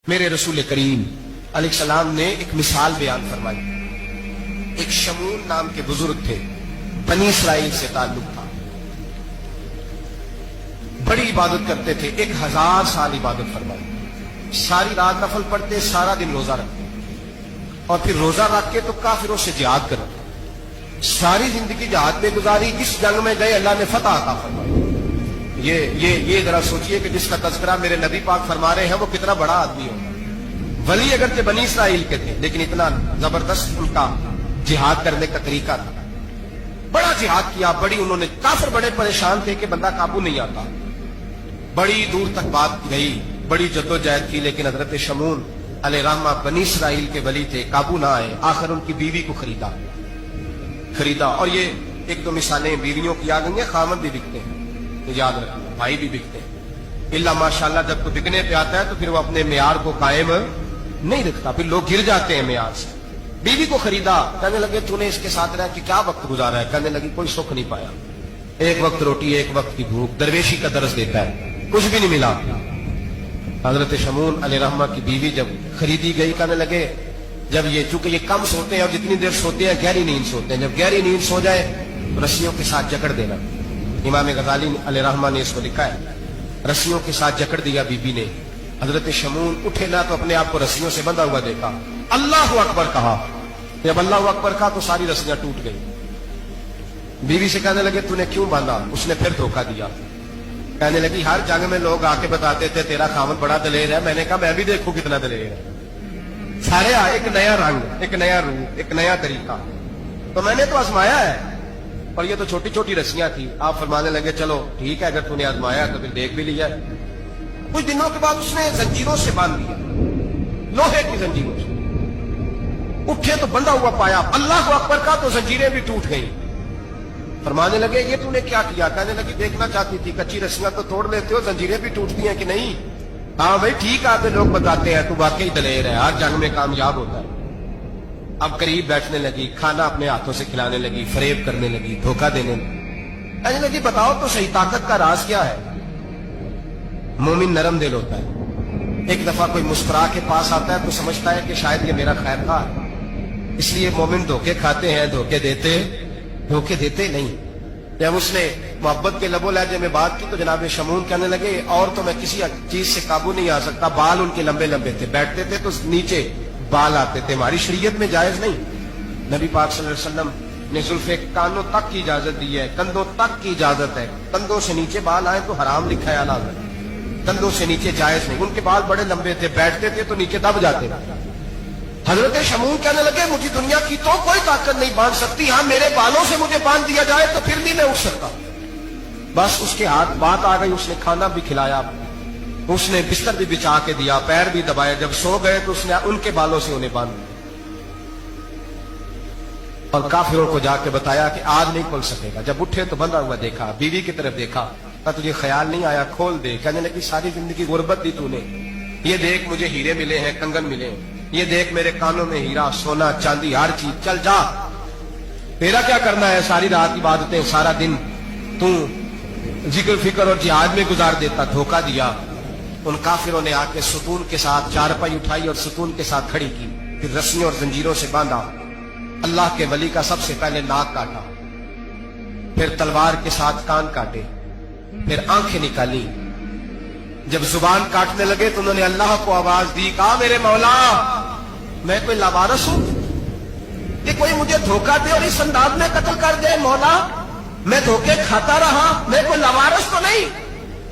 میرے رسول کریم علیہ السلام نے ایک مثال بیان فرمائی. ایک شمون نام کے بزرگ تھے، بنی اسرائیل سے تعلق تھا، بڑی عبادت کرتے تھے، 1000 سال عبادت فرمائی، ساری رات نفل پڑھتے، سارا دن روزہ رکھتے، اور پھر روزہ رکھ کے تو کافروں سے جہاد کرتے، ساری زندگی جہاد میں گزاری، جس جنگ میں گئے اللہ نے فتح عطا فرمائی. یہ ذرا سوچئے کہ جس کا تذکرہ میرے نبی پاک فرما رہے ہیں وہ کتنا بڑا آدمی ہوگا. ولی اگرچہ بنی اسرائیل کے تھے لیکن اتنا زبردست ان کا جہاد کرنے کا طریقہ تھا، بڑا جہاد کیا، بڑی انہوں نے، کافر بڑے پریشان تھے کہ بندہ قابو نہیں آتا، بڑی دور تک بات گئی، بڑی جدوجہد کی، لیکن حضرت شمون علیہ رحمہ بنی اسرائیل کے ولی تھے، قابو نہ آئے. آخر ان کی بیوی کو خریدا. اور یہ ایک دو مثالیں بیویوں کی آ گئی ہیں، خامد بھی بکتے ہیں، یاد رکھنا، بھائی بھی بکتے ہیں. اللہ ماشاءاللہ جب تو بکنے پہ آتا ہے تو پھر وہ اپنے معیار کو قائم نہیں رکھتا، پھر لوگ گر جاتے ہیں معیار سے. بیوی کو خریدا، کہنے لگے تو نے اس کے ساتھ رہ کہ کیا وقت گزارا ہے؟ کہنے لگی کوئی سکھ نہیں پایا، ایک وقت روٹی ایک وقت کی بھوک، درویشی کا درس دیتا ہے، کچھ بھی نہیں ملا. حضرت شمون علیہ رحمہ کی بیوی جب خریدی گئی، کہنے لگے جب یہ چونکہ یہ کم سوتے ہیں اور جتنی دیر سوتے ہیں گہری نیند سوتے ہیں، جب گہری نیند سو جائے تو رسیوں کے ساتھ جکڑ دینا. امام غزالی علیہ رحمہ نے اس کو لکھا ہے، رسیوں کے ساتھ جکڑ دیا بیوی نے. حضرت شمون اٹھے نہ تو اپنے آپ کو رسیوں سے بندھا ہوا دیکھا، اللہ اکبر کہا، جب اللہ اکبر کہا تو ساری رسیاں ٹوٹ گئی. بیوی سے کہنے لگے تو نے کیوں باندھا؟ اس نے پھر دھوکہ دیا. کہنے لگی ہر جنگ میں لوگ آ کے بتاتے تھے تیرا خاوند بڑا دلیر ہے، میں نے کہا میں بھی دیکھوں کتنا دلیر ہے. سارے ایک نیا رنگ، ایک نیا روپ، ایک نیا طریقہ، تو میں نے تو آزمایا ہے. اور یہ تو چھوٹی چھوٹی رسیاں تھی. آپ فرمانے لگے چلو ٹھیک ہے، اگر تو نے آزمایا تو پھر دیکھ بھی لیا. کچھ دنوں کے بعد اس نے زنجیروں سے باندھ دیا، لوہے کی زنجیروں سے. اٹھے تو بندھا ہوا پایا، اللہ اکبر کا تو زنجیریں بھی ٹوٹ گئیں. فرمانے لگے یہ تو نے کیا کیا؟ کہنے لگی دیکھنا چاہتی تھی، کچی رسیاں تو توڑ لیتے ہو، زنجیریں بھی ٹوٹتی ہیں کہ نہیں؟ ہاں بھائی ٹھیک آتے لوگ بتاتے ہیں تو واقعی دلیر ہے، ہر جنگ میں کامیاب ہوتا ہے. اب قریب بیٹھنے لگی، کھانا اپنے ہاتھوں سے کھلانے لگی، فریب کرنے لگی، دھوکہ دینے لگی. کہنے لگی بتاؤ تو صحیح طاقت کا راز کیا ہے؟ مومن نرم دل ہوتا ہے. ایک دفعہ کوئی مسکرا کے پاس آتا ہے تو سمجھتا ہے کہ شاید یہ میرا خیر خواہ ہے، اس لیے مومن دھوکے کھاتے ہیں، دھوکے دیتے نہیں. جب اس نے محبت کے لب و لہجے میں بات کی تو جناب شمون کہنے لگے اور تو میں کسی چیز سے قابو نہیں آ سکتا. بال ان کے لمبے لمبے تھے، بیٹھتے تھے تو نیچے بال آتے تھے، ہماری شریعت میں جائز نہیں. نبی پاک صلی اللہ علیہ وسلم نے زلفے کانوں تک کی اجازت دی ہے، کندھوں تک کی اجازت ہے. کندھوں سے نیچے بال آئے تو حرام لکھا ہے اعلیٰ، کندھوں سے نیچے جائز نہیں. ان کے بال بڑے لمبے تھے، بیٹھتے تھے تو نیچے دب جاتے. حضرت شمون کہنے لگے مجھے دنیا کی تو کوئی طاقت نہیں باندھ سکتی، ہاں میرے بالوں سے مجھے باندھ دیا جائے تو پھر بھی میں اٹھ سکتا. بس اس کے ہاتھ بات آ گئی، اس نے کھانا بھی کھلایا، اس نے بستر بھی بچھا کے دیا، پیر بھی دبائے. جب سو گئے تو اس نے ان کے بالوں سے انہیں باندھ دیا اور کافروں کو جا کے بتایا کہ آج نہیں کھل سکے گا. جب اٹھے تو بندھا ہوا دیکھا، بیوی کی طرف دیکھا، کہا تجھے خیال نہیں آیا کھول دے؟ کہنے لگی ساری زندگی غربت دی تو نے، یہ دیکھ مجھے ہیرے ملے ہیں، کنگن ملے ہیں، یہ دیکھ میرے کانوں میں ہیرا، سونا چاندی، ہر چیز، چل جا، تیرا کیا کرنا ہے؟ ساری رات عبادتیں، سارا دن تو ذکر فکر اور جہاد میں گزار دیتا. دھوکہ دیا. ان کافروں نے آ کے ستون کے ساتھ چارپائی اٹھائی اور ستون کے ساتھ کھڑی کی، پھر رسیوں اور زنجیروں سے باندھا. اللہ کے ولی کا سب سے پہلے ناک کاٹا، پھر تلوار کے ساتھ کان کاٹے، پھر آنکھیں نکالی. جب زبان کاٹنے لگے تو انہوں نے اللہ کو آواز دی، کہا میرے مولا میں کوئی لاوارث ہوں کہ کوئی مجھے دھوکہ دے اور اس انداز میں قتل کر دے؟ مولا میں دھوکے کھاتا رہا، میں کوئی لاوارث تو نہیں.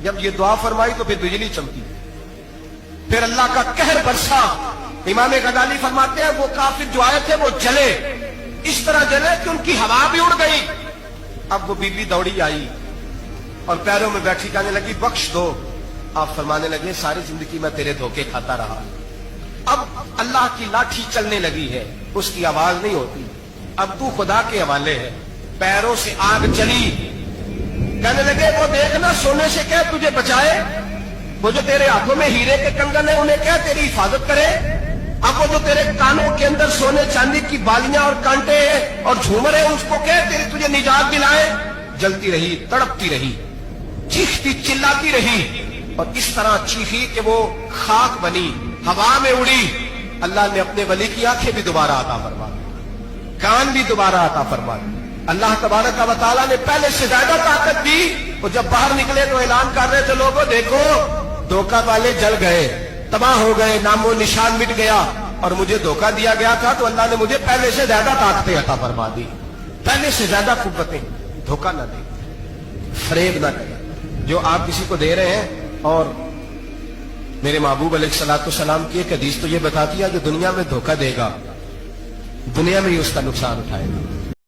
جب یہ دعا فرمائی تو پھر بجلی چمکی، پھر اللہ کا قہر برسا. امام غزالی فرماتے ہیں وہ کافر جو آئے تھے وہ جلے، اس طرح جلے کہ ان کی ہوا بھی اڑ گئی. اب وہ بیوی دوڑی آئی اور پیروں میں بیٹھی، کہنے لگی بخش دو. آپ فرمانے لگے ساری زندگی میں تیرے دھوکے کھاتا رہا، اب اللہ کی لاٹھی چلنے لگی ہے، اس کی آواز نہیں ہوتی، اب تو خدا کے حوالے ہے. پیروں سے آگ چلی. کہنے لگے وہ دیکھنا سونے سے کہہ تجھے بچائے، وہ جو تیرے ہاتھوں میں ہیرے کے کنگن ہیں انہیں کہہ تیری حفاظت کرے. اب وہ جو تیرے کانوں کے اندر سونے چاندی کی بالیاں اور کانٹے اور جھومر ہیں اس کو کہہ تجھے نجات دلائے. جلتی رہی، تڑپتی رہی، چیختی چلاتی رہی، اور اس طرح چیخی کہ وہ خاک بنی. ہوا میں اڑی، اللہ نے اپنے ولی کی آنکھیں بھی دوبارہ عطا فرما دی، کان بھی دوبارہ عطا فرما دی۔ اللہ تبارک و تعالیٰ نے پہلے سے زیادہ طاقت دی، وہ جب باہر نکلے تو اعلان کر رہے تھے لوگوں دیکھو دھوکہ والے جل گئے، تباہ ہو گئے، نام و نشان مٹ گیا، اور مجھے دھوکہ دیا گیا تھا تو اللہ نے مجھے پہلے سے زیادہ طاقتیں عطا فرما دی، پہلے سے زیادہ قوتیں۔ دھوکہ نہ دیں، فریب نہ کریں، جو آپ کسی کو دے رہے ہیں۔ اور میرے محبوب علیہ الصلوۃ والسلام کی ایک حدیث تو یہ بتاتی ہے جو دنیا میں دھوکہ دے گا دنیا میں ہی اس کا نقصان اٹھائے گا۔